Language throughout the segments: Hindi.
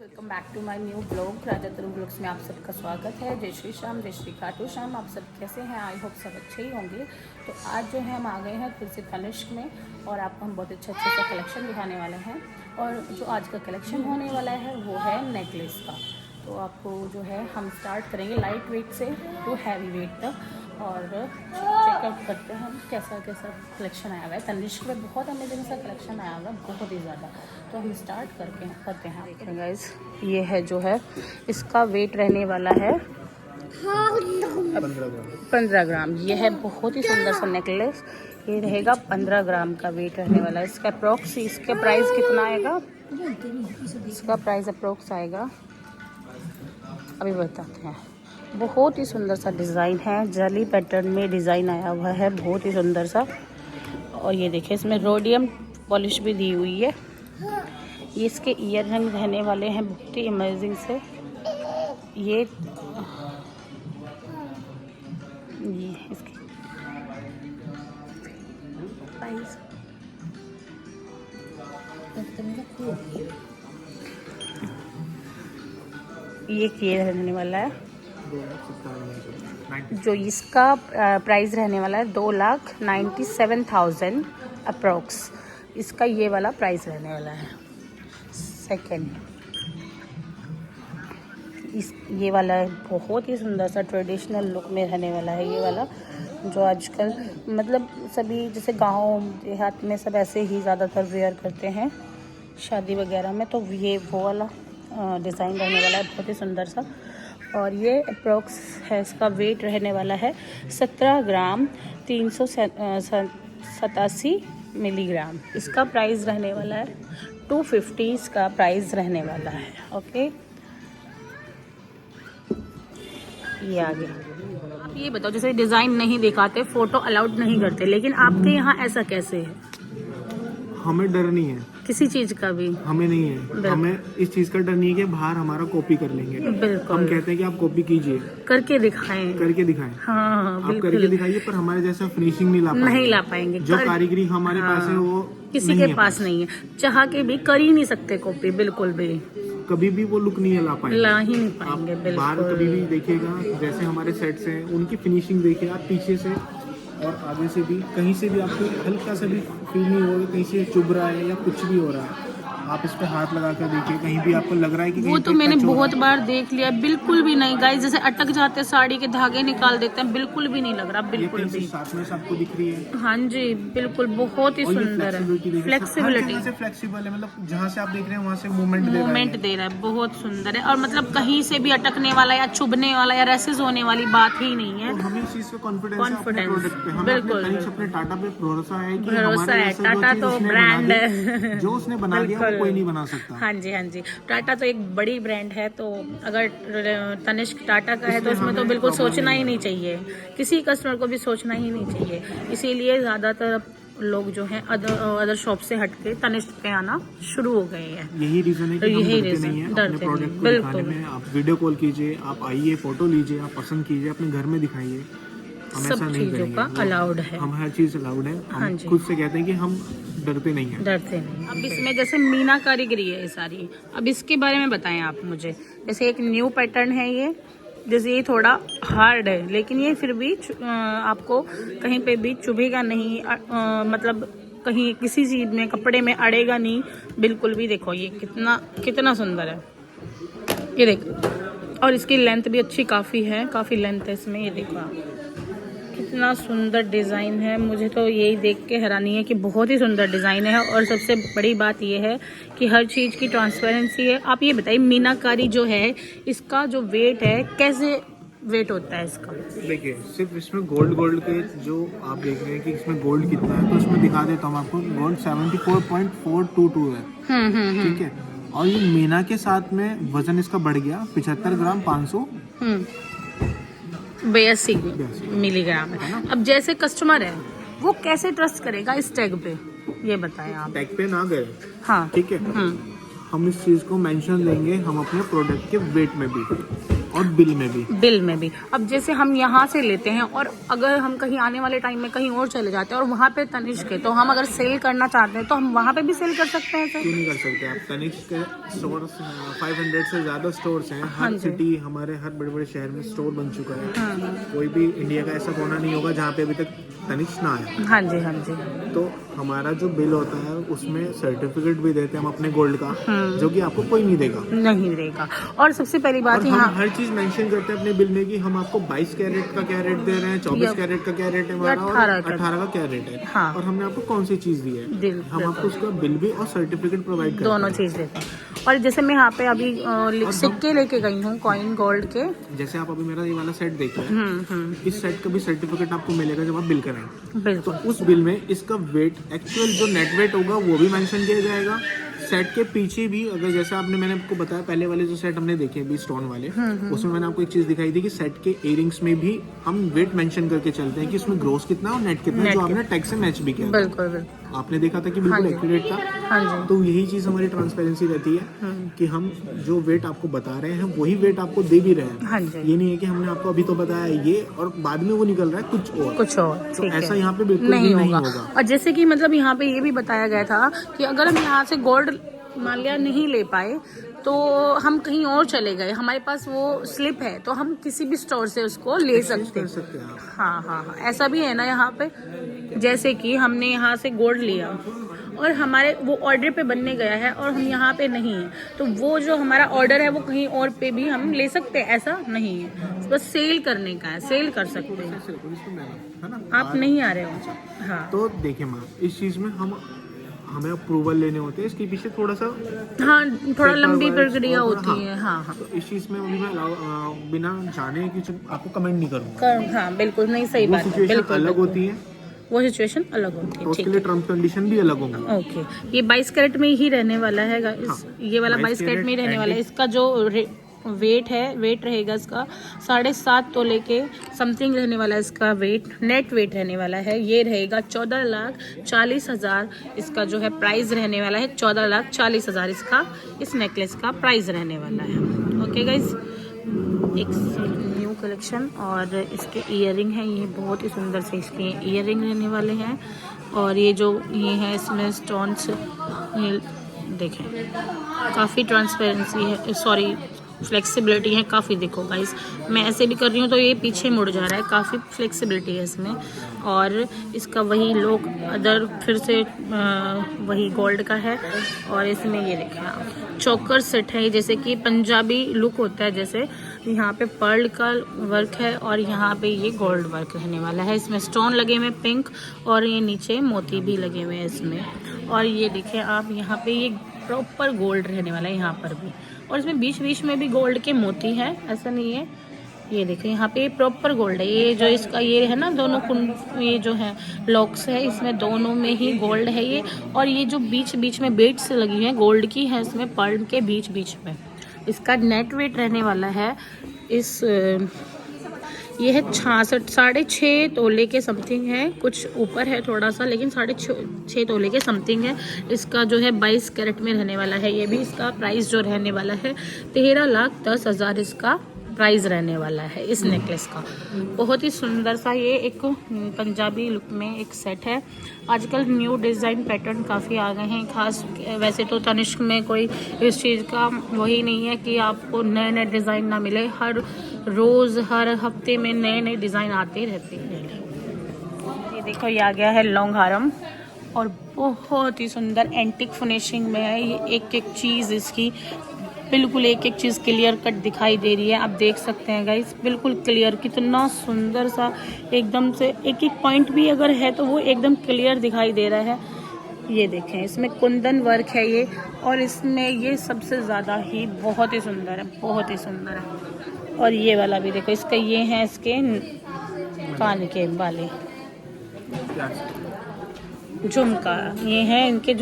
Welcome back to my new blog Raja Taru blogs में आप सबका स्वागत है। जय श्री श्याम, जय श्री खाटू श्याम। आप सब कैसे हैं? आई होप सब अच्छे ही होंगे। तो आज जो है हम आ गए हैं फिर से तनिष्क में और आपको हम बहुत अच्छा सा कलेक्शन दिखाने वाले हैं। और जो आज का कलेक्शन होने वाला है वो है नेकलेस का। तो आपको जो है हम स्टार्ट करेंगे लाइट वेट से तो हैवी वेट तक और चेकआउट करते हैं कैसा कैसा कलेक्शन आया हुआ है। तनिष्क में बहुत अमेजिंग सा कलेक्शन आया हुआ है, बहुत ही ज़्यादा। तो हम स्टार्ट करते हैं। देखिए गाइस, ये है जो है इसका वेट रहने वाला है 15 ग्राम। ये है बहुत ही सुंदर सा नेकलेस। ये रहेगा 15 ग्राम का वेट रहने वाला है। इसका अप्रोक्स, इसका प्राइस कितना आएगा? इसका प्राइस अप्रोक्स आएगा, अभी बताते हैं। बहुत ही सुंदर सा डिज़ाइन है, जली पैटर्न में डिज़ाइन आया हुआ है, बहुत ही सुंदर सा। और ये देखिए इसमें रोडियम पॉलिश भी दी हुई है। ये इसके ईयर रिंग रहने वाले हैं बहुत ही अमेजिंग से। ये इसकी प्राइस ये रहने वाला है, जो इसका प्राइस रहने वाला है 2,97,000 अप्रोक्स। इसका ये वाला प्राइस रहने वाला है। सेकंड ये वाला बहुत ही सुंदर सा ट्रेडिशनल लुक में रहने वाला है। ये वाला जो आजकल मतलब सभी जैसे गाँव देहात में सब ऐसे ही ज़्यादातर वेयर करते हैं शादी वगैरह में। तो ये वो वाला डिज़ाइन रहने वाला है, बहुत ही सुंदर सा। और ये अप्रोक्स है, इसका वेट रहने वाला है 17 ग्राम 387 मिलीग्राम। इसका प्राइस रहने वाला है 250। इसका प्राइस रहने वाला है। ओके, ये आगे आप ये बताओ, जैसे डिज़ाइन नहीं दिखाते, फ़ोटो अलाउड नहीं करते, लेकिन आपके यहाँ ऐसा कैसे है? हमें डर नहीं है किसी चीज़ का भी, हमें नहीं है। हमें इस चीज़ का डर नहीं है कि बाहर हमारा कॉपी कर लेंगे। बिल्कुल। हम कहते हैं कि आप कॉपी कीजिए, करके दिखाएं, करके दिखाएं। हाँ आप करके दिखाइए, पर हमारे जैसा फिनिशिंग नहीं ला पाएंगे। जो कारीगरी हमारे पास है वो किसी के पास नहीं है। चाह के भी कर ही नहीं सकते कॉपी, बिल्कुल भी कभी भी वो लुक नहीं ला पाएंगे, ला ही नहीं पाएंगे। बाहर कभी भी देखिएगा, जैसे हमारे सेट्स हैं उनकी फिनिशिंग देखिए आप, पीछे से और आगे से भी, कहीं से भी आपको हल्का सा भी फील नहीं होगा कहीं से चुभ रहा है या कुछ भी हो रहा है। आप इस पे हाथ लगा कर देखिए, कहीं भी आपको लग रहा है कि वो तो मैंने बहुत बार देख लिया, बिल्कुल भी नहीं गाइस। जैसे अटक जाते हैं, साड़ी के धागे निकाल देते हैं, बिल्कुल भी नहीं लग रहा, बिल्कुल भी। साथ में आपको दिख रही है। हाँ जी, बिल्कुल बहुत ही सुंदर है। फ्लेक्सिबिलिटी से फ्लेक्सिबल है, मतलब जहाँ से आप देख रहे हैं वहाँ से मूवमेंट दे रहा है, बहुत सुंदर है। और मतलब कहीं से भी अटकने वाला या चुभने वाला या रैसेस होने वाली बात ही नहीं है। तो हमें इस चीज पे कॉन्फिडेंस बिल्कुल, अपने टाटा पे भरोसा है कि भरोसा है। टाटा तो ब्रांड है, जो उसने बना दिया वो कोई नहीं बना सकता। हाँ जी, हाँ जी। टाटा तो एक बड़ी ब्रांड है, तो अगर तनिष्क टाटा का है तो उसमें तो बिल्कुल सोचना ही नहीं चाहिए, किसी कस्टमर को भी सोचना ही नहीं चाहिए। इसीलिए ज़्यादातर लोग जो हैं अदर शॉप से हटके तनिष्क पे आना शुरू हो गए हैं। यही रीजन है कि हम डरते नहीं हैं। बिल्कुल, आप वीडियो कॉल कीजिए, आप आइए, फोटो लीजिए, आप पसंद कीजिए, अपने घर में दिखाइए। सब चीज़ों का अलाउड है, हम हर चीज़ अलाउड है। हम खुद से कहते हैं कि हम डरते नहीं हैं। अब इसमें जैसे मीना कारीगरी है ये सारी। अब इसके बारे में बताएं आप मुझे। जैसे एक न्यू पैटर्न है ये, जैसे ये थोड़ा हार्ड है, लेकिन ये फिर भी आपको कहीं पे भी चुभेगा नहीं, मतलब कहीं किसी चीज़ में, कपड़े में अड़ेगा नहीं, बिल्कुल भी। देखो ये कितना सुंदर है, ये देखो। और इसकी लेंथ भी अच्छी काफ़ी है, काफ़ी लेंथ है इसमें। ये देखो आप, कितना सुंदर डिज़ाइन है। मुझे तो यही देख के हैरानी है कि बहुत ही सुंदर डिज़ाइन है। और सबसे बड़ी बात ये है कि हर चीज़ की ट्रांसपेरेंसी है। आप ये बताइए, मीनाकारी जो है इसका जो वेट है, कैसे वेट होता है इसका? देखिए, सिर्फ इसमें गोल्ड के जो आप देख रहे हैं कि इसमें गोल्ड कितना है, तो इसमें दिखा देता हूँ आपको। गोल्ड 74.422 है, ठीक है। और ये मीना के साथ में वजन इसका बढ़ गया 75 ग्राम 582 मिलीग्राम है। अब जैसे कस्टमर है वो कैसे ट्रस्ट करेगा इस टैग पे, ये बताएं आप। टैग पे ना गए, हाँ ठीक है। हम इस चीज को मेंशन देंगे हम अपने प्रोडक्ट के वेट में भी, और बिल में भी। अब जैसे हम यहाँ से लेते हैं और अगर हम कहीं आने वाले टाइम में कहीं और चले जाते हैं और वहाँ पे तनिष्क है, तो हम अगर सेल करना चाहते हैं तो हम वहाँ पे भी सेल कर सकते हैं सर? क्यों नहीं कर सकते आप। तनिष्क के स्टोर 500 से ज़्यादा स्टोर्स हैं। हर सिटी, हमारे हर बड़े बड़े शहर में स्टोर बन चुका है। कोई भी इंडिया का ऐसा कोना नहीं होगा जहाँ पे अभी तक तनिष्क ना आया। हाँ जी, हाँ जी। तो हमारा जो बिल होता है उसमें सर्टिफिकेट भी देते हैं हम अपने गोल्ड का, जो कि आपको कोई नहीं देगा। और सबसे पहली बात और हम हर चीज मेंशन करते हैं अपने बिल में कि हम आपको 22 कैरेट का क्या रेट दे रहे हैं, 24 कैरेट का क्या रेट है हमारा, और 18 का क्या रेट है। हाँ। और हमने आपको कौन सी चीज दी है, हम आपको उसका बिल भी और सर्टिफिकेट प्रोवाइड करते हैं। दोनों चीज देते हैं। और जैसे मैं यहाँ पे अभी सिक्के लेके गई हूँ कॉइन गोल्ड के। जैसे आप अभी मेरा ये वाला सेट देख रहे हैं, इस सेट का भी सर्टिफिकेट आपको मिलेगा जब आप बिल कराएंगे। बिल्कुल। तो उस बिल में इसका वेट, एक्चुअल जो नेट वेट होगा वो भी मेंशन किया जाएगा। सेट के पीछे भी, अगर जैसे मैंने आपको बताया पहले वाले जो सेट हमने देखे अभी स्टोन वाले, उसमें मैंने आपको एक चीज दिखाई थी कि सेट के इयरिंग्स में भी हम वेट मेंशन करके चलते हैं कि इसमें ग्रोस कितना और नेट कितना, जो आपने टैग से मैच भी किया। बिल्कुल। आपने देखा था कि बिल्कुल एक्यूरेट था। हाँ जी। तो यही चीज हमारी ट्रांसपेरेंसी रहती है कि हम जो वेट आपको बता रहे हैं वही वेट आपको दे भी रहे हैं। हाँ जी। ये नहीं है कि हमने आपको अभी तो बताया ये और बाद में वो निकल रहा है कुछ और। तो ऐसा यहाँ पे बिल्कुल नहीं होगा। और जैसे कि मतलब यहाँ पे ये भी बताया गया था कि अगर हम यहाँ से गोल्ड मान लिया नहीं ले पाए तो हम कहीं और चले गए, हमारे पास वो स्लिप है तो हम किसी भी स्टोर से उसको ले सकते हैं। हाँ, ऐसा भी है ना यहाँ पे। जैसे कि हमने यहाँ से गोल्ड लिया और हमारे वो ऑर्डर पे बनने गया है और हम यहाँ पे नहीं है, तो वो जो हमारा ऑर्डर है वो कहीं और पे भी हम ले सकते हैं, ऐसा नहीं है। बस सेल करने का है, सेल कर सकते हैं। आप नहीं आ रहे हो? हाँ। तो देखिए मैम, इस चीज में हमें अप्रूवल लेने होते हैं, इसके पीछे थोड़ा लंबी प्रक्रिया होती है। हाँ। तो इस चीज में अभी मैं बिना जाने कि आपको कमेंट नहीं करूँगा। हाँ बिल्कुल नहीं, सही बात है। बिल्कुल अलग होती है, वो सिचुएशन अलग होती है। तो उसके लिए टर्म्स कंडीशन भी अलग होंगे। ओके। ये 22 कैरेट में ही रहने वाला है। ये वाला 22 कैरेट में ही रहने वाला है। इसका जो वेट रहेगा इसका 7.5 तोले के समथिंग रहने वाला है। इसका वेट, नेट वेट रहने वाला है। ये रहेगा 14,40,000 इसका जो है प्राइस रहने वाला है। 14,40,000 इसका इस नेकलेस का प्राइस रहने वाला है। ओके गाइज, एक न्यू कलेक्शन और इसके ईयरिंग है, ये बहुत ही सुंदर से इसके ईयरिंग रहने वाले हैं। और ये जो ये है इसमें स्टोन्स, ये देखें काफ़ी ट्रांसपेरेंसी है, सॉरी फ्लेक्सिबिलिटी है काफ़ी। देखो गाइस, मैं ऐसे भी कर रही हूँ तो ये पीछे मुड़ जा रहा है, काफ़ी फ्लेक्सिबिलिटी है इसमें। और इसका वही लोग अदर फिर से वही गोल्ड का है। और इसमें ये देखें आप, चोकर सेट है, जैसे कि पंजाबी लुक होता है, जैसे यहाँ पे पर्ल का वर्क है और यहाँ पे ये गोल्ड वर्क रहने वाला है। इसमें स्टोन लगे हुए पिंक और ये नीचे मोती भी लगे हुए हैं इसमें। और ये देखें आप, यहाँ पे ये प्रॉपर गोल्ड रहने वाला है यहाँ पर भी, और इसमें बीच बीच में भी गोल्ड के मोती हैं, ऐसा नहीं है। ये देखें यहाँ पे प्रॉपर गोल्ड है। ये जो इसका ये है ना, दोनों ये जो है लॉक्स है, इसमें दोनों में ही गोल्ड है ये। और ये जो बीच बीच में बीड्स लगी हुई हैं गोल्ड की है इसमें, पर्ल के बीच बीच में। इसका नेट वेट रहने वाला है ये है 6.5 तोले के समथिंग है, कुछ ऊपर है थोड़ा सा, लेकिन 6.5 तोले के समथिंग है। इसका जो है 22 कैरेट में रहने वाला है। ये भी इसका प्राइस जो रहने वाला है 13,10,000 इसका प्राइस रहने वाला है इस नेकलेस का। बहुत ही सुंदर सा ये एक पंजाबी लुक में एक सेट है। आजकल न्यू डिज़ाइन पैटर्न काफ़ी आ गए हैं, खास वैसे तो तनिष्क में कोई इस चीज़ का वही नहीं है कि आपको नए नए डिज़ाइन ना मिले। हर रोज़ हर हफ्ते में नए नए डिज़ाइन आते रहते हैं। ये देखो, ये आ गया है लॉन्ग हारम और बहुत ही सुंदर एंटिक फिनिशिंग में है। ये एक एक चीज़ इसकी बिल्कुल एक एक चीज़ क्लियर कट दिखाई दे रही है। आप देख सकते हैं गाइस, बिल्कुल क्लियर, कितना सुंदर सा एकदम से एक एक पॉइंट भी अगर है तो वो एकदम क्लियर दिखाई दे रहा है। ये देखें, इसमें कुंदन वर्क है ये, और इसमें ये सबसे ज़्यादा ही बहुत ही सुंदर है, बहुत ही सुंदर है। और ये वाला भी देखो, इसका ये है इसके कान के वाले झुमका, ये हैं इनके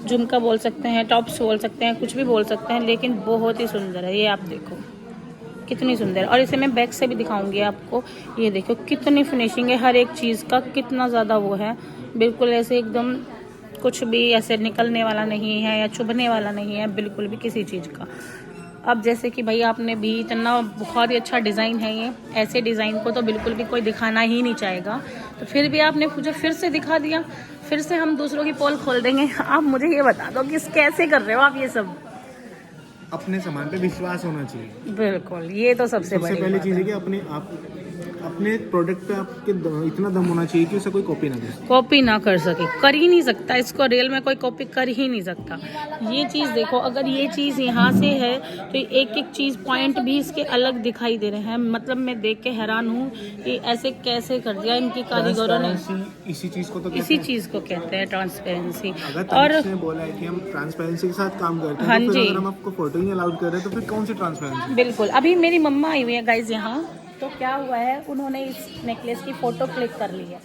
झुमका बोल सकते हैं, टॉप्स बोल सकते हैं, कुछ भी बोल सकते हैं, लेकिन बहुत ही सुंदर है। ये आप देखो कितनी सुंदर है। और इसे मैं बैक से भी दिखाऊंगी आपको। ये देखो कितनी फिनिशिंग है हर एक चीज़ का, कितना ज़्यादा वो है, बिल्कुल ऐसे एकदम कुछ भी ऐसे निकलने वाला नहीं है या चुभने वाला नहीं है बिल्कुल भी किसी चीज़ का। अब जैसे कि भाई आपने भी इतना बहुत ही अच्छा डिज़ाइन है ये, ऐसे डिज़ाइन को तो बिल्कुल भी कोई दिखाना ही नहीं चाहेगा, तो फिर भी आपने मुझे फिर से दिखा दिया। फिर से हम दूसरों की पोल खोल देंगे। आप मुझे ये बता दो कि कैसे कर रहे हो आप ये सब? अपने सामान पे विश्वास होना चाहिए। बिल्कुल, ये तो सबसे बड़ी पहली बात चीज़ है है। कि अपने प्रोडक्ट पे आपके इतना दम होना चाहिए कि उसे कोई कॉपी ना कर। कॉपी ना कर सके, कर ही नहीं सकता इसको, रियल में कोई कॉपी कर ही नहीं सकता। ये चीज़ देखो, अगर ये चीज़ यहाँ से है तो एक एक चीज़ पॉइंट भी इसके अलग दिखाई दे रहे हैं। मतलब मैं देख के हैरान हूँ कि ऐसे कैसे कर दिया इनकी कारीगरों ने। इसी चीज़ को तो इसी चीज़ को कहते हैं ट्रांसपेरेंसी। अगर और तनिष्क ने बोला है कि हम ट्रांसपेरेंसी के साथ काम करते हैं, हाँ तो फिर जी, अगर हम आपको फोटो ही नहीं अलाउड कर रहे हैं तो फिर कौन सी ट्रांसपेरेंसी? बिल्कुल। अभी मेरी मम्मा आई हुई है गाइज यहाँ, तो क्या हुआ है, उन्होंने इस नेकलेस की फ़ोटो क्लिक कर ली है,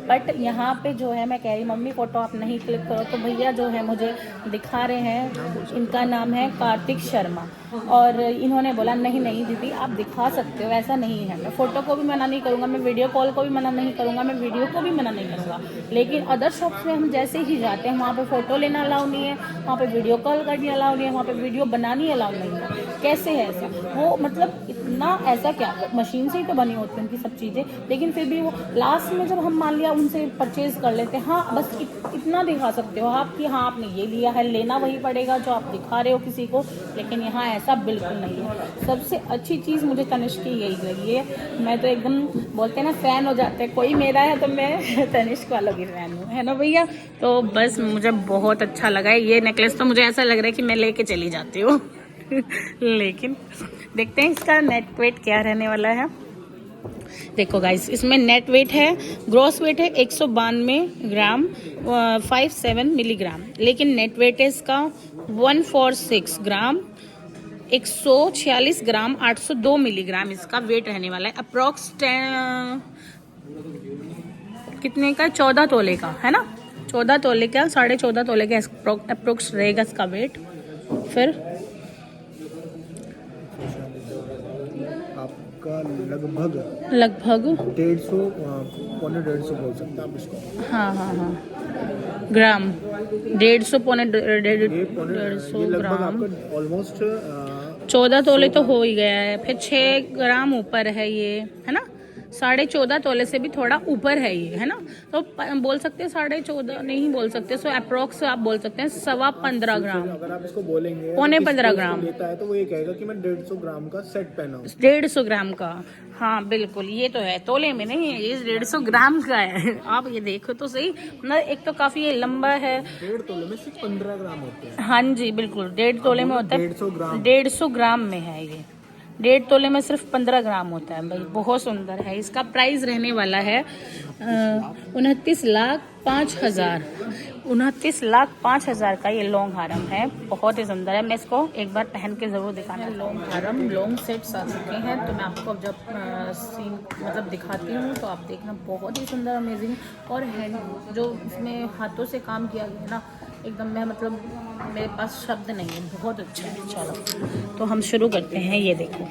बट यहाँ पे जो है मैं कह रही मम्मी फ़ोटो आप नहीं क्लिक करो, तो भैया जो है मुझे दिखा रहे हैं, इनका नाम है कार्तिक शर्मा, और इन्होंने बोला नहीं नहीं दीदी आप दिखा सकते हो, ऐसा नहीं है। मैं फ़ोटो को भी मना नहीं करूँगा, मैं वीडियो कॉल को भी मना नहीं करूँगा, मैं वीडियो को भी मना नहीं करूँगा, लेकिन अदर शॉप्स में हम जैसे ही जाते हैं वहाँ पे फ़ोटो लेना अलाउ नहीं है, वहाँ पे वीडियो कॉल करनी अलाउ नहीं है, वहाँ पे वीडियो बनानी अलाउ नहीं है। कैसे है ऐसा? वो मतलब इतना ऐसा क्या, मशीन से ही तो बनी होती है उनकी सब चीज़ें, लेकिन फिर भी वो लास्ट में जब हम मान लिया उनसे परचेज कर लेते हैं, हाँ बस इतना दिखा सकते हो आप कि हाँ आपने ये लिया है, लेना वही पड़ेगा जो आप दिखा रहे हो किसी को, लेकिन यहाँ ऐसा बिल्कुल नहीं है। सबसे अच्छी चीज़ मुझे तनिष्क की यही लगी है। मैं तो एकदम बोलते हैं ना फ़ैन हो जाते हैं, कोई मेरा है तो मैं तनिष्क वालों की फ़ैन हूँ, है ना भैया? तो बस मुझे बहुत अच्छा लगा है ये नेकलेस, तो मुझे ऐसा लग रहा है कि मैं लेके चली जाती हूँ। लेकिन देखते हैं इसका नेट वेट क्या रहने वाला है। देखो गाइस, इसमें नेट वेट है, ग्रॉस वेट है 192 ग्राम 57 मिलीग्राम, लेकिन नेट वेट है इसका 146 ग्राम 146 ग्राम 802 मिलीग्राम इसका वेट रहने वाला है। अप्रॉक्स कितने का? 14 तोले का, है ना? 14 तोले का, 14.5 तोले का अप्रोक्स रहेगा इसका वेट। फिर आपका लगभग 150 पौने 150 बोल सकते हैं आप इसको। हाँ ग्राम 150 पौने 150 ग्राम, ऑलमोस्ट 14 तोले तो हो ही गया है। फिर 6 ग्राम ऊपर है ये, है ना? 14.5 तोले से भी थोड़ा ऊपर है ये, है ना? तो बोल सकते हैं 14.5 नहीं बोल सकते, सो अप्रोक्स आप बोल सकते हैं 15.25 ग्राम, अगर आप इसको बोलेंगे पौने 15 ग्राम लेता है तो वो ये कहेगा कि मैं 150 ग्राम का सेट पहना हूँ। 150 ग्राम का, हाँ बिल्कुल, ये तो है, तोले में नहीं है, ये 150 ग्राम का है। आप ये देखो तो सही, मतलब एक तो काफी ये लंबा है। 1.5 तोले में सिर्फ 15 ग्राम होते हैं। हाँ जी बिल्कुल, 1.5 तोले में होता है, 150 ग्राम 150 ग्राम में है ये, 1.5 तोले में सिर्फ 15 ग्राम होता है भाई। बहुत सुंदर है। इसका प्राइस रहने वाला है 29,05,000, 29,05,000 का ये लॉन्ग हारम है। बहुत ही सुंदर है। मैं इसको एक बार पहन के ज़रूर दिखाना। लॉन्ग हारम, लॉन्ग सेट्स आ चुके हैं, तो मैं आपको अब जब सीन मतलब दिखाती हूँ तो आप देखना, बहुत ही सुंदर, अमेजिंग, और हैंड जो इसमें हाथों से काम किया गया है ना, एकदम मैं मतलब मेरे पास शब्द नहीं है, बहुत अच्छा है। चलो तो हम शुरू करते हैं। ये देखो,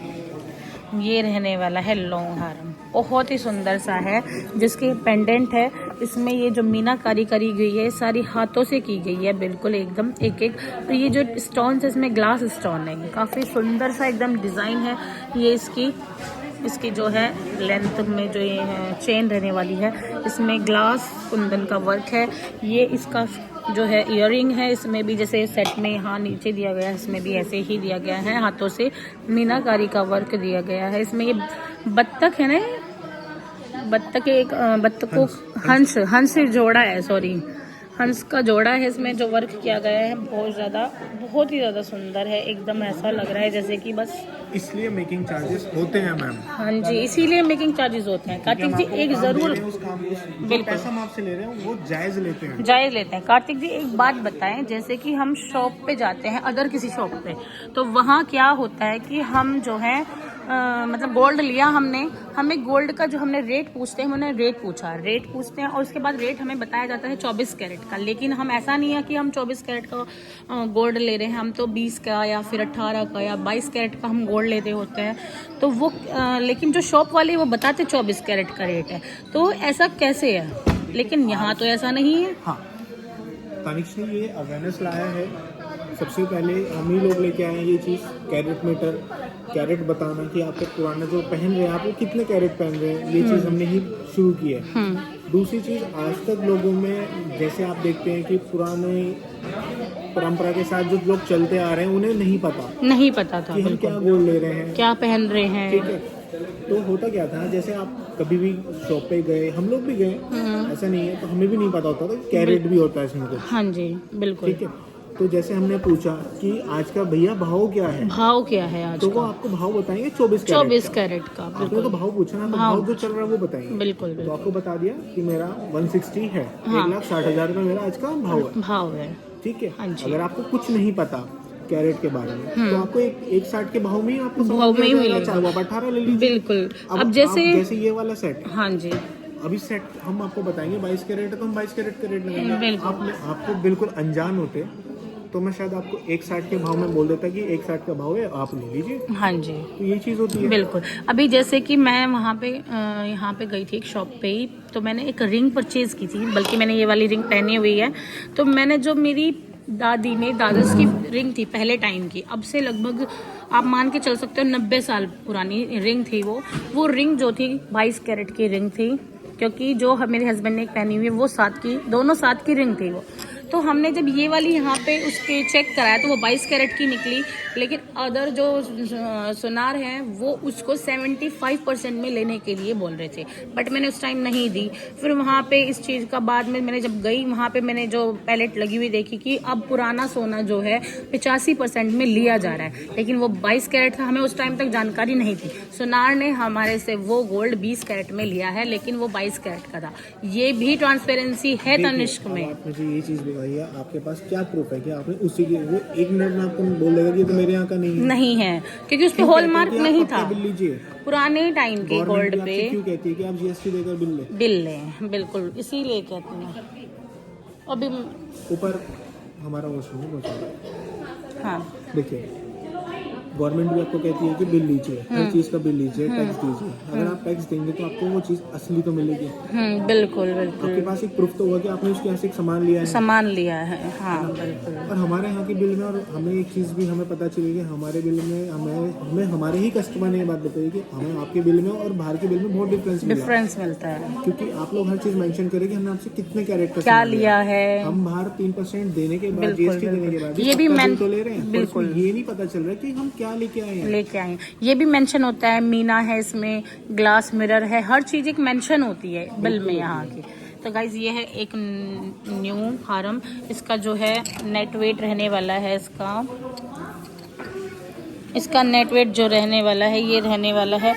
ये रहने वाला है लॉन्ग हारम, बहुत ही सुंदर सा है, जिसकी पेंडेंट है, इसमें ये जो मीनाकारी करी गई है सारी हाथों से की गई है, बिल्कुल एकदम एक एक। तो ये जो स्टोन है इसमें ग्लास स्टोन है, काफ़ी सुंदर सा एकदम डिज़ाइन है। ये इसकी जो है लेंथ में जो ये है चेन रहने वाली है, इसमें ग्लास कुंदन का वर्क है। ये इसका जो है ईयरिंग है, इसमें भी जैसे सेट में यहाँ नीचे दिया गया है, इसमें भी ऐसे ही दिया गया है, हाथों से मीनाकारी का वर्क दिया गया है। इसमें ये बत्तख है ना, बत्तख एक बत्तख को हंस से जोड़ा है, सॉरी हंस का जोड़ा है, इसमें जो वर्क किया गया है बहुत ही ज़्यादा सुंदर है। एकदम ऐसा लग रहा है जैसे कि बस, इसलिए मेकिंग चार्जेस होते हैं मैम। हाँ जी, इसीलिए मेकिंग चार्जेस होते हैं। कार्तिक जी एक ज़रूर, बिल्कुल पैसा हम आपसे ले रहे हैं वो जायज़ लेते हैं, जायज़ लेते हैं। कार्तिक जी एक बात बताएं, जैसे कि हम शॉप पे जाते हैं, अदर किसी शॉप पे, तो वहाँ क्या होता है कि हम जो है मतलब गोल्ड लिया हमने, हमें गोल्ड का जो हमने रेट पूछते हैं, हमने रेट पूछते हैं और उसके बाद रेट हमें बताया जाता है 24 कैरेट का। लेकिन हम ऐसा नहीं है कि हम 24 कैरेट का गोल्ड ले रहे हैं, हम तो 20 का या फिर 18 का या 22 कैरेट का हम गोल्ड लेते होते हैं। तो वो लेकिन जो शॉप वाले वो बताते 24 कैरेट का रेट है, तो ऐसा कैसे है? लेकिन यहाँ तो ऐसा नहीं है। हाँ, तनिष्क ने ये अवेयरनेस लाया है सबसे पहले हम ही लोग लेके आए हैं ये चीज़, कैरेट मीटर, कैरेट बताना कि आपके पुराने जो पहन रहे हैं आप वो कितने कैरेट पहन रहे हैं, ये चीज़ हमने ही शुरू की है। दूसरी चीज़, आज तक लोगों में जैसे आप देखते हैं कि पुराने परंपरा के साथ जो लोग चलते आ रहे हैं उन्हें नहीं पता था कि हम क्या गोल्ड ले रहे हैं, क्या पहन रहे हैं। ठीक है। तो होता क्या था, जैसे आप कभी भी शॉप पे गए, हम लोग भी गए, ऐसा नहीं है, तो हमें भी नहीं पता होता था कैरेट भी होता है इसमें कुछ। हाँ जी बिल्कुल। ठीक है, तो जैसे हमने पूछा कि आज का भैया भाव क्या है, आज तो का? वो आपको भाव बताएंगे 24 कैरेट का। आपने तो भाव पूछा ना, तो भाव जो चल रहा है वो बताएंगे। बिल्कुल तो आपको बता दिया कि मेरा 160 है, 1,60,000 रुपये मेरा आज का भाव है। ठीक है। अगर आपको कुछ नहीं पता कैरेट के बारे में तो आपको एक 60 के भाव में ही आपको भाव में ही मिलेगा, चाहे वो आप 18 ले लीजिए। बिल्कुल। अब जैसे ये वाला सेट, हाँ जी, अभी सेट हम आपको बताएंगे 22 कैरेट है तो हम 22 कैरेट का रेट लगाएंगे। बिल्कुल। आपको बिल्कुल अनजान होते तो मैं शायद आपको 160 के भाव में बोल देता कि 160 का भाव है, आप ले लीजिए। हाँ जी, तो ये चीज़ होती है। बिल्कुल। अभी जैसे कि मैं वहाँ पे यहाँ पे गई थी एक शॉप पे ही, तो मैंने एक रिंग परचेज की थी, बल्कि मैंने ये वाली रिंग पहनी हुई है। तो मैंने जो मेरी दादस की रिंग थी पहले टाइम की, अब से लगभग आप मान के चल सकते हो 90 साल पुरानी रिंग थी वो रिंग जो थी 22 कैरेट की रिंग थी, क्योंकि जो मेरे हस्बैंड ने एक पहनी हुई है वो दोनों 7 की रिंग थी वो। तो हमने जब ये वाली यहाँ पे उसके चेक कराया तो वो 22 कैरेट की निकली, लेकिन अदर जो सुनार हैं वो उसको 75% में लेने के लिए बोल रहे थे, बट मैंने उस टाइम नहीं दी। फिर वहाँ पे इस चीज़ का बाद में मैंने जब गई वहाँ पे मैंने जो पैलेट लगी हुई देखी कि अब पुराना सोना जो है 85% में लिया जा रहा है, लेकिन वो 22 कैरेट था। हमें उस टाइम तक जानकारी नहीं थी। सुनार ने हमारे से वो गोल्ड 20 कैरेट में लिया है, लेकिन वो 22 कैरेट का था। ये भी ट्रांसपेरेंसी है तनिष्क में। मुझे ये चीज़ बताइए, आपके पास क्या प्रूफ है कि आपने उसी की, वो 1 मिनट में आपको बोल देगा कि तो मेरे यहाँ का नहीं है, क्योंकि उस पर हॉलमार्क नहीं था। बिल लीजिए, पुराने टाइम के गोल्ड पे क्यों कहती है कि आप जीएसटी देकर बिल लें, बिल्कुल इसीलिए कहते हैं। अभी ऊपर हमारा वो सुनिए, हाँ देखिए, गवर्नमेंट भी आपको कहती है कि बिल लीजिए, हर चीज़ का बिल लीजिए, टैक्स दीजिए। अगर आप टैक्स देंगे तो आपको वो चीज़ असली तो मिलेगी। बिल्कुल। आपके पास एक प्रूफ तो होगा कि आपने उसके यहाँ से एक सामान लिया है। हाँ बिल्कुल। और हमारे यहाँ के बिल में, और हमें एक चीज़ भी हमें पता चली कि हमारे बिल में हमें हमारे ही कस्टमर ने ये बात बताई कि हमें आपके बिल में और बाहर के बिल में बहुत डिफरेंस मिलता है, क्योंकि आप लोग हर चीज़ मेंशन करें कि हमने आपसे कितने कैरेट का क्या लिया है। हम बाहर 3% देने के बाद, जीएसटी देने के बाद ये भी तो ले रहे हैं, बिल्कुल ये नहीं पता चल रहा कि हम क्या लेके आए। ये भी मेंशन होता है, मीना है इसमें, ग्लास मिरर है, हर चीज एक मेंशन होती है बिल में यहाँ की। तो गाइज ये है एक न्यू हारम, इसका जो है नेट वेट रहने वाला है, इसका नेट वेट जो रहने वाला है ये रहने वाला है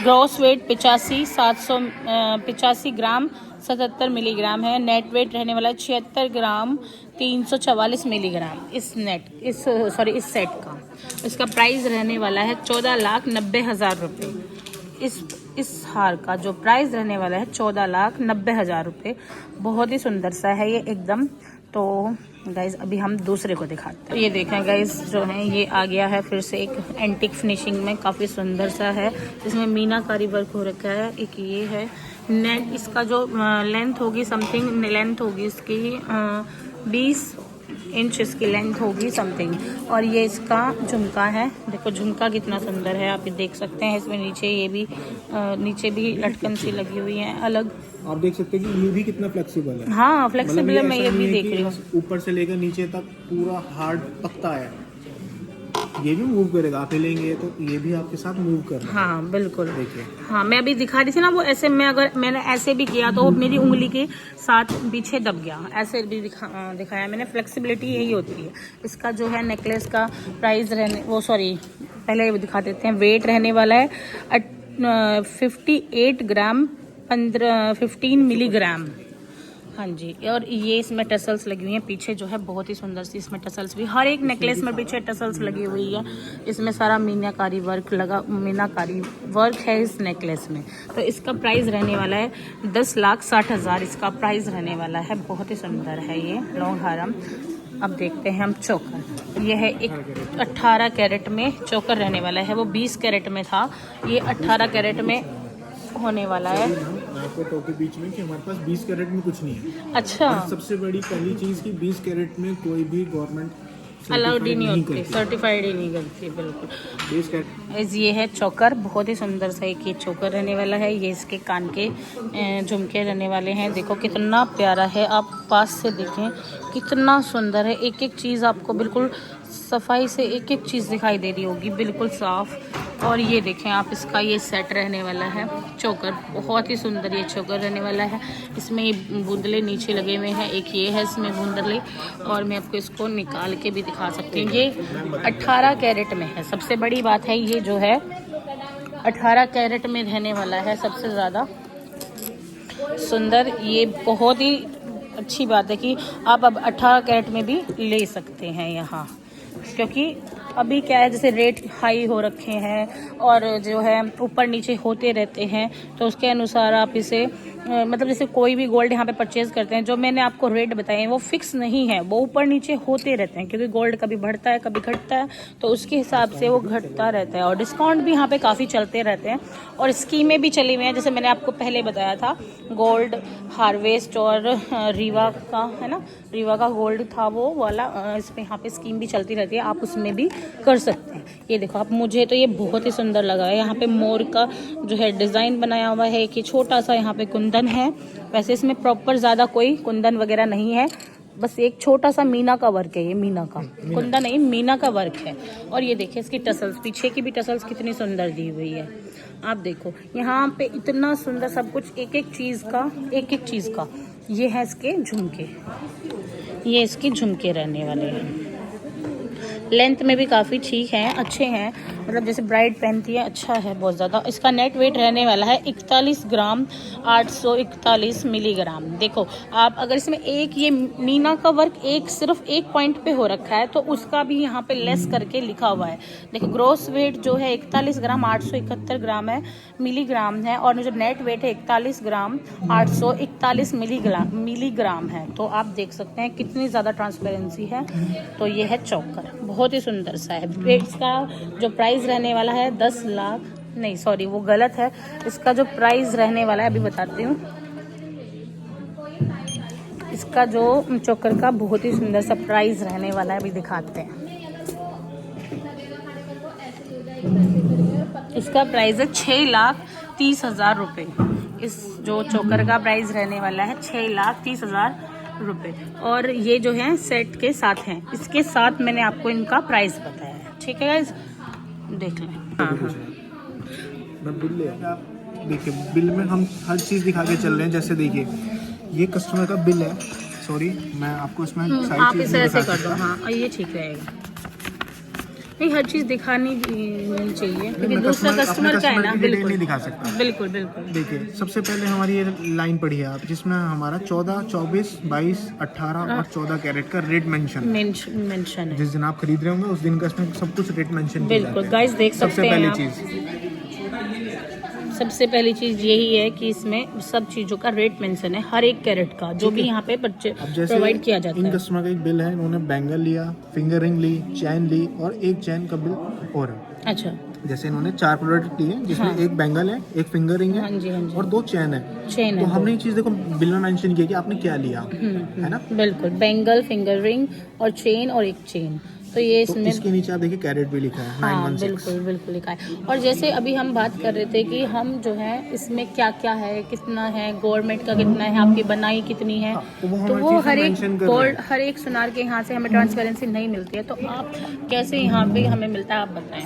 ग्रॉस वेट 85 ग्राम 77 मिलीग्राम है। नेट वेट रहने वाला है 76 ग्राम 344 मिलीग्राम इस सेट का। इसका प्राइस रहने वाला है 14,90,000 रुपये। इस हार का जो प्राइस रहने वाला है 14,90,000 रुपये। बहुत ही सुंदर सा है ये एकदम। तो गाइज अभी हम दूसरे को दिखाते हैं। ये देखें गाइज जो है ये आ गया है फिर से एक एंटिक फिनिशिंग में, काफ़ी सुंदर सा है, इसमें मीनाकारी वर्क हो रखा है। एक ये है नेट, इसका जो लेंथ होगी समथिंग, लेंथ होगी इसकी 20 इंच इसकी लेंथ होगी समथिंग। और ये इसका झुमका है, देखो झुमका कितना सुंदर है, आप ये देख सकते हैं। इसमें नीचे भी लटकन सी लगी हुई है अलग, आप देख सकते हैं कि ये भी कितना फ्लेक्सिबल है। हाँ फ्लेक्सिबल है, मैं ये भी देख रही हूँ। ऊपर से लेकर नीचे तक पूरा हार्ड तख्ता है, ये भी मूव करेगा, आप लेंगे तो ये भी आपके साथ मूव कर रहा है। हाँ बिल्कुल, देखिए। हाँ मैं अभी दिखा रही थी ना वो ऐसे में, अगर मैंने ऐसे भी किया तो मेरी उंगली के साथ पीछे दब गया, ऐसे भी दिखाया मैंने। फ्लेक्सिबिलिटी यही होती है। इसका जो है नेकलेस का प्राइस पहले दिखा देते हैं। वेट रहने वाला है 58 ग्राम 15 मिलीग्राम। हाँ जी, और ये इसमें टसल्स लगी हुई हैं पीछे, जो है बहुत ही सुंदर सी इसमें टसल्स भी, हर एक नेकलेस में पीछे टसल्स लगी हुई है। इसमें सारा मीनाकारी वर्क है इस नेकलेस में। तो इसका प्राइस रहने वाला है 10,60,000 इसका प्राइस रहने वाला है। बहुत ही सुंदर है ये लॉन्ग हारम। अब देखते हैं हम चोकर। ये है एक 18 कैरेट में चोकर रहने वाला है, वो 20 कैरेट में था, ये 18 कैरेट में होने वाला है। आपको टोके बीच में कि हमारे पास 20 कैरेट में कुछ नहीं है। अच्छा, सबसे बड़ी पहली चीज़ कि 20 कैरेट में कोई भी गवर्नमेंट अलाउड ही नहीं होती, करती। सर्टिफाइड ही नहीं करती, बिल्कुल। बेस कैट इस ये है चोकर, बहुत ही सुंदर सा एक ये चोकर रहने वाला है। ये इसके कान के झुमके रहने वाले हैं। देखो कितना प्यारा है, आप पास से देखें कितना सुंदर है। एक एक चीज़ आपको बिल्कुल सफाई से एक एक चीज़ दिखाई दे रही होगी, बिल्कुल साफ। और ये देखें आप, इसका ये सेट रहने वाला है चोकर, बहुत ही सुंदर ये चोकर रहने वाला है। इसमें ये बूंदले नीचे लगे हुए हैं, एक ये है इसमें बूंदले, और मैं आपको इसको निकाल के भी दिखा सकती हूँ। ये 18 कैरेट में है। सबसे बड़ी बात है ये जो है 18 कैरेट में रहने वाला है, सबसे ज़्यादा सुंदर। ये बहुत ही अच्छी बात है कि आप अब 18 कैरेट में भी ले सकते हैं यहाँ, क्योंकि अभी क्या है जैसे रेट हाई हो रखे हैं और जो है ऊपर नीचे होते रहते हैं, तो उसके अनुसार आप इसे मतलब जैसे कोई भी गोल्ड यहाँ पे परचेज करते हैं, जो मैंने आपको रेट बताए हैं वो फिक्स नहीं है, वो ऊपर नीचे होते रहते हैं, क्योंकि गोल्ड कभी बढ़ता है कभी घटता है, तो उसके हिसाब से वो घटता रहता है। और डिस्काउंट भी यहाँ पे काफ़ी चलते रहते हैं और स्कीमें भी चली हुई हैं, जैसे मैंने आपको पहले बताया था गोल्ड हार्वेस्ट और रीवा का है ना, रीवा का गोल्ड था वो वाला, इसमें यहाँ पे स्कीम भी चलती रहती है, आप उसमें भी कर सकते हैं। ये देखो आप, मुझे तो ये बहुत ही सुंदर लगा है। यहाँ पे मोर का जो है डिज़ाइन बनाया हुआ है, कि छोटा सा यहाँ पे कुंदन है। वैसे इसमें प्रॉपर ज़्यादा कोई कुंदन वगैरह नहीं है, बस एक छोटा सा मीना का वर्क है, ये मीना का कुंदन नहीं, मीना का वर्क है। और ये देखिए इसकी टसल्स, पीछे की भी टसल्स कितनी सुंदर दी हुई है। आप देखो यहाँ पे इतना सुंदर सब कुछ, एक एक चीज़ का। ये है इसके झुमके, ये इसके झुमके रहने वाले हैं। लेंथ में भी काफ़ी ठीक है, अच्छे हैं, मतलब जैसे ब्राइड पहनती है, अच्छा है बहुत ज़्यादा। इसका नेट वेट रहने वाला है 41 ग्राम 841 मिलीग्राम। देखो आप अगर इसमें एक ये मीना का वर्क सिर्फ एक पॉइंट पे हो रखा है, तो उसका भी यहाँ पे लेस करके लिखा हुआ है। देखो ग्रॉस वेट जो है 41 ग्राम 871 ग्राम है, मिलीग्राम है, और जो नेट वेट है 41 ग्राम 841 मिलीग्राम है। तो आप देख सकते हैं कितनी ज़्यादा ट्रांसपेरेंसी है। तो ये है चोकर, बहुत ही सुंदर सा है। इसका जो प्राइस रहने वाला है 10 लाख, नहीं सॉरी वो गलत है, इसका जो प्राइस रहने वाला है अभी बताती हूँ। इसका जो चोकर का बहुत ही सुंदर सा प्राइस रहने वाला है, अभी दिखाते हैं। इसका प्राइस है 6,30,000 रुपये। इस जो चोकर का प्राइस रहने वाला है 6,30,000 रुपये, और ये जो है सेट के साथ हैं, इसके साथ मैंने आपको इनका प्राइस बताया है। ठीक है गाइस, देख लें। हाँ बिल ले आप देखिए, बिल में हम हर चीज़ दिखा के चल रहे हैं। जैसे देखिए ये कस्टमर का बिल है, सॉरी मैं आपको इसमें आप इसे ऐसे कर दो, हाँ ये ठीक रहेगा। नहीं हर चीज़ दिखानी नहीं चाहिए, क्योंकि दूसरा कस्टमर का है ना, बिल्कुल नहीं दिखा सकता। बिल्कुल बिल्कुल। देखिए सबसे पहले हमारी ये लाइन पड़ी है आप, जिसमें हमारा 14, 24, 22, 18 और 14 कैरेट का रेट मेंशन है। जिस दिन आप खरीद रहे होंगे उस दिन का इसमें सब कुछ रेट मेंशन किया बिल्कुल गाइस, देख सकते हैं आप। सबसे पहली चीज़ यही है कि इसमें सब चीज़ों का रेट मेंशन है, हर एक कैरेट का, जो भी यहाँ पे प्रोवाइड किया जाता है। इन कस्टमर का एक बिल है, इन्होंने बैंगल लिया, फिंगर रिंग ली, चैन ली, और एक चैन का बिल और है। अच्छा, जैसे इन्होंने 4 प्रोडक्ट लिए, जिसमें हाँ। एक बैंगल है, एक फिंगर रिंग है, हाँ जी, हाँ जी। और 2 चैन है। तो हमने ये चीज़ देखो बिल में मेंशन किया कि आपने क्या लिया, है ना। बिल्कुल, बैंगल, फिंगर रिंग और चेन, और एक चेन। तो ये इसमें इसके नीचे आप देखिए कैरेट भी लिखा है, हाँ 916। बिल्कुल बिल्कुल लिखा है। और जैसे अभी हम बात कर रहे थे कि हम जो है इसमें क्या क्या है, कितना है, गवर्नमेंट का कितना है, आपकी बनाई कितनी है, तो वो हर एक गोल्ड, हर एक सुनार के यहाँ से हमें ट्रांसपेरेंसी नहीं मिलती है। तो आप कैसे यहाँ पे हमें मिलता है, आप बताएं।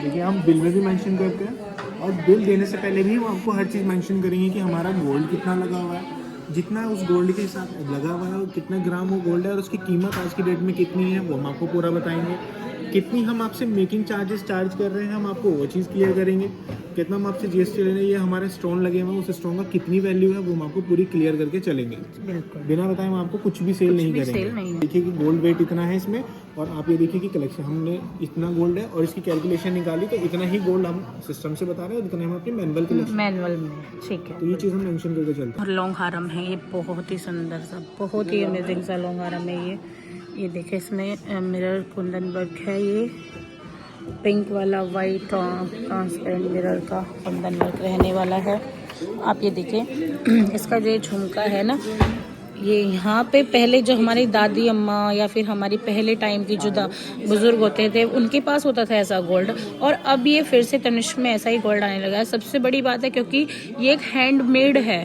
देखिए हम बिल में भी मेंशन करते हैं, और बिल देने से पहले भी हम आपको हर चीज़ मेंशन करेंगे कि हमारा गोल्ड कितना लगा हुआ है, जितना उस गोल्ड के हिसाब लगा हुआ है, और कितना ग्राम वो गोल्ड है, और उसकी कीमत आज की डेट में कितनी है वो हम आपको पूरा बताएंगे। कितनी हम आपसे मेकिंग चार्जेस चार्ज कर रहे हैं, हम आपको वो चीज़ क्लियर करेंगे। कितना हम आपसे जीएसटी ले रहे हैं, ये हमारे स्टोन लगे हुए हैं, उस स्टोन का कितनी वैल्यू है वो हम आपको पूरी क्लियर करके चलेंगे। बिल्कुल, बिना बताए हम आपको कुछ भी सेल नहीं करेंगे। देखिए कि गोल्ड वेट इतना है इसमें, और आप ये देखिए कि कलेक्शन हमने इतना गोल्ड है, और इसकी कैलकुलेशन निकाली तो इतना ही गोल्ड हम सिस्टम से बता रहे हैं, और इतना हम अपने मैनुअल में। ठीक है, तो ये चीज़ हम मेंशन करके चलते हैं। और लॉन्ग हारम है ये, बहुत ही सुंदर सा, बहुत ही अमेजिंग सा लॉन्ग हारम है ये देखिए इसमें मिरर कुंदन वर्क है, ये पिंक वाला वाइट ट्रांसपेरेंट मिरर का कुंदन वर्क रहने वाला है। आप ये देखिए इसका जो झुमका है ना, ये यहाँ पे पहले जो हमारी दादी अम्मा या फिर हमारी पहले टाइम की जो बुजुर्ग होते थे उनके पास होता था ऐसा गोल्ड, और अब ये फिर से तनिष्क में ऐसा ही गोल्ड आने लगा है। सबसे बड़ी बात है क्योंकि ये एक हैंडमेड है,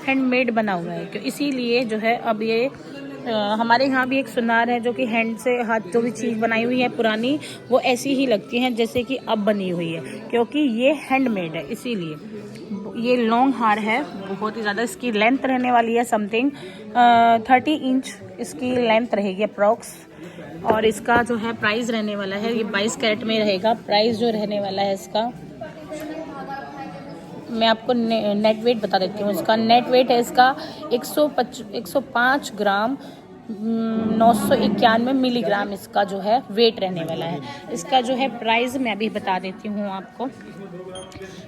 हैंडमेड बना हुआ है, इसीलिए जो है अब ये हमारे यहाँ भी एक सुनार है जो कि हैंड से हाथ जो भी चीज़ बनाई हुई है पुरानी वो ऐसी ही लगती है जैसे कि अब बनी हुई है, क्योंकि ये हैंडमेड है। इसीलिए ये लॉन्ग हार है, बहुत ही ज़्यादा इसकी लेंथ रहने वाली है समथिंग 30 इंच इसकी लेंथ रहेगी अप्रॉक्स। और इसका जो है प्राइस रहने वाला है, ये 22 कैरेट में रहेगा। प्राइस जो रहने वाला है इसका, मैं आपको नेट वेट बता देती हूँ। इसका नेट वेट है इसका 105 ग्राम 991 मिलीग्राम इसका जो है वेट रहने वाला है। इसका जो है प्राइस मैं अभी बता देती हूँ आपको।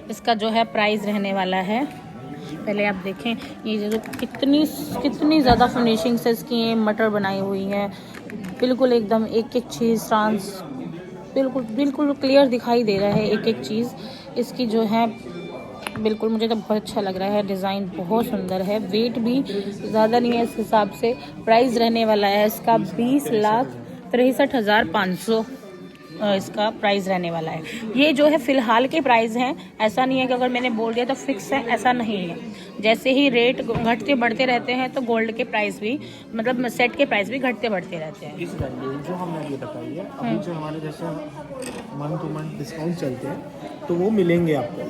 इसका जो है प्राइस रहने वाला है, पहले आप देखें ये जो कितनी ज़्यादा फिनिशिंग से इसकी ये मटर बनाई हुई है, बिल्कुल एकदम एक एक चीज़ ट्रांस बिल्कुल क्लियर दिखाई दे रहा है एक एक चीज़ इसकी जो है। बिल्कुल मुझे तो बहुत अच्छा लग रहा है, डिज़ाइन बहुत सुंदर है, वेट भी ज़्यादा नहीं है इस हिसाब से। प्राइस रहने वाला है इसका 20,63,500 इसका प्राइस रहने वाला है। ये जो है फ़िलहाल के प्राइस हैं, ऐसा नहीं है कि अगर मैंने बोल दिया तो फिक्स है, ऐसा नहीं है। जैसे ही रेट घटते बढ़ते रहते हैं तो गोल्ड के प्राइस भी, मतलब सेट के प्राइस भी घटते बढ़ते रहते हैं। इस वैल्यू जो हमने ये बताई है अभी जो हमारे जैसे मंथ टू मंथ डिस्काउंट चलते हैं तो वो मिलेंगे आपको।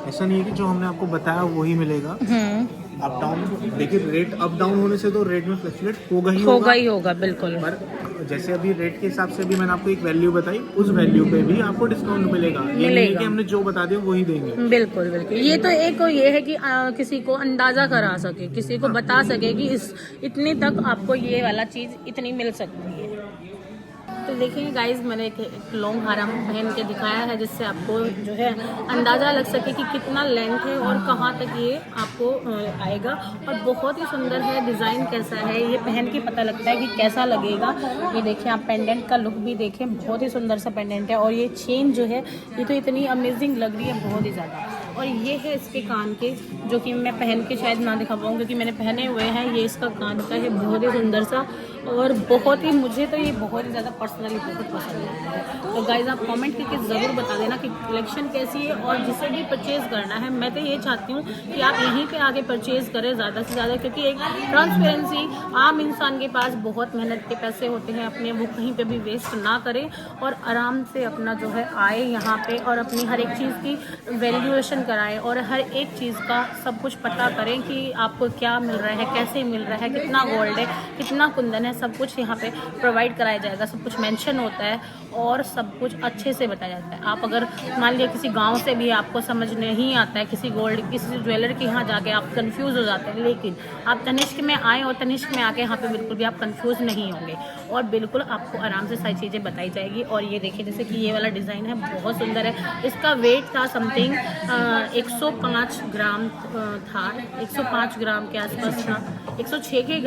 ऐसा नहीं है कि जो हमने आपको बताया वही मिलेगा। अप डाउन देखिए, रेट अप डाउन होने से तो रेट में फ्लक्चुएट होगा ही होगा बिल्कुल। पर जैसे अभी रेट के हिसाब से भी मैंने आपको एक वैल्यू बताई, उस वैल्यू पे भी आपको डिस्काउंट मिलेगा। ये नहीं है कि हमने जो बता दिया वही देंगे। बिल्कुल। ये तो एक ये है कि किसी को अंदाजा करा सके, किसी को बता सके कि इस इतने तक आपको ये वाला चीज़ इतनी मिल सकती है। तो देखिए गाइज, मैंने एक लॉन्ग हार पहन के दिखाया है जिससे आपको जो है अंदाज़ा लग सके कि कितना लेंथ है और कहाँ तक ये आपको आएगा। और बहुत ही सुंदर है, डिज़ाइन कैसा है ये पहन के पता लगता है कि कैसा लगेगा। ये देखिए आप पेंडेंट का लुक भी देखें, बहुत ही सुंदर सा पेंडेंट है। और ये चेन जो है ये तो इतनी अमेजिंग लग रही है, बहुत ही ज़्यादा। और ये है इसके कान के, जो कि मैं पहन के शायद ना दिखा पाऊँ क्योंकि मैंने पहने हुए हैं। ये इसका कान का है, बहुत ही सुंदर सा, और बहुत ही मुझे तो ये बहुत ही ज़्यादा पर्सनली बहुत पसंद है। तो गाइज आप कमेंट करके ज़रूर बता देना कि कलेक्शन कैसी है। और जिसे भी परचेज़ करना है, मैं तो ये चाहती हूँ कि आप यहीं पे आके परचेज़ करें ज़्यादा से ज़्यादा, क्योंकि एक ट्रांसपेरेंसी, आम इंसान के पास बहुत मेहनत के पैसे होते हैं अपने, वो कहीं पे भी वेस्ट ना करें और आराम से अपना जो है आए यहाँ पे और अपनी हर एक चीज़ की वैल्यूएशन कराएं और हर एक चीज़ का सब कुछ पता करें कि आपको क्या मिल रहा है, कैसे मिल रहा है, कितना गोल्ड है, कितना कुंदन है, सब कुछ यहाँ पे प्रोवाइड कराया जाएगा। सब कुछ मेंशन होता है और सब कुछ अच्छे से बताया जाता है। आप अगर मान लिया किसी गांव से भी आपको समझ नहीं आता है, किसी ज्वेलर के यहाँ जाके आप कंफ्यूज हो जाते हैं, लेकिन आप तनिष्क में आए और तनिष्क में आके यहाँ पे बिल्कुल भी आप कंफ्यूज नहीं होंगे और बिल्कुल आपको आराम से सारी चीज़ें बताई जाएगी। और ये देखिए, जैसे कि ये वाला डिज़ाइन है, बहुत सुंदर है। इसका वेट था समथिंग 105 ग्राम था, 105 ग्राम के आसपास था, 106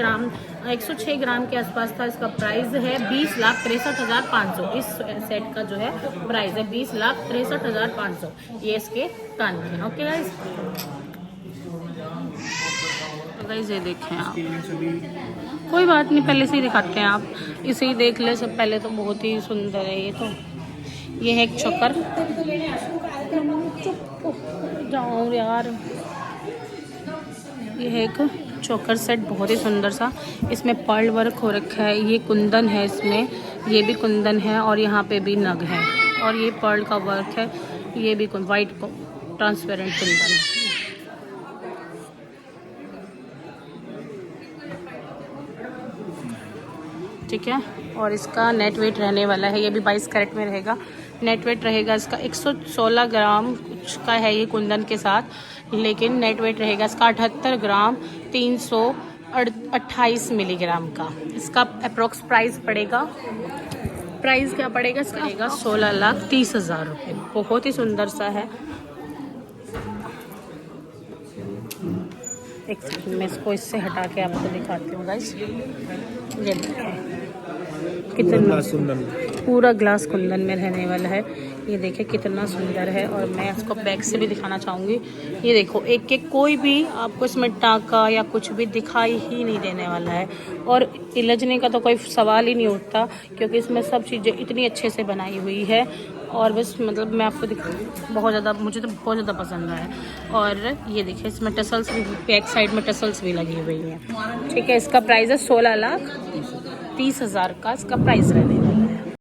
ग्राम के आसपास था। इसका प्राइस है 20,63,500। इस सेट का जो है प्राइस है 20,63,500। ये इसके कान के। ओके गाइस, तो गाइस ये देखें आप, कोई बात नहीं, पहले से ही दिखाते हैं, आप इसे ही देख ले सब पहले। तो बहुत ही सुंदर है ये है एक चोकर। जाओ यार, ये है एक चोकर सेट, बहुत ही सुंदर सा। इसमें पर्ल वर्क हो रखा है, ये कुंदन है, इसमें ये भी कुंदन है और यहाँ पे भी नग है और ये पर्ल का वर्क है। ये भी वाइट ट्रांसपेरेंट कुंदन है। ठीक है, और इसका नेट वेट रहने वाला है, ये भी 22 कैरेट में रहेगा। नेट वेट रहेगा इसका 116 ग्राम कुछ का है ये कुंदन के साथ, लेकिन नेट वेट रहेगा इसका 78 ग्राम 328 मिलीग्राम का। इसका अप्रोक्स प्राइस पड़ेगा, प्राइस क्या पड़ेगा इसका? पड़ेगा 16,30,000 रुपये। बहुत ही सुंदर सा है। एक सेकंड मैं इसको इससे हटा के आपको दिखाती हूँ गाइस। ये देखें पूरा कितना ग्लास सुंदर। पूरा ग्लास कुंदन में रहने वाला है। ये देखिए कितना सुंदर है। और मैं इसको बैक से भी दिखाना चाहूँगी। ये देखो एक एक कोई भी आपको इसमें टाँका या कुछ भी दिखाई ही नहीं देने वाला है। और इलझने का तो कोई सवाल ही नहीं उठता, क्योंकि इसमें सब चीज़ें इतनी अच्छे से बनाई हुई है। और बस मतलब मैं आपको बहुत ज़्यादा, मुझे तो बहुत ज़्यादा पसंद आया। और ये देखिए इसमें टसल्स भी, बैक साइड में टसल्स भी लगी हुई हैं। ठीक है, इसका प्राइस है 16,30,000 का इसका प्राइस रहने वाला है।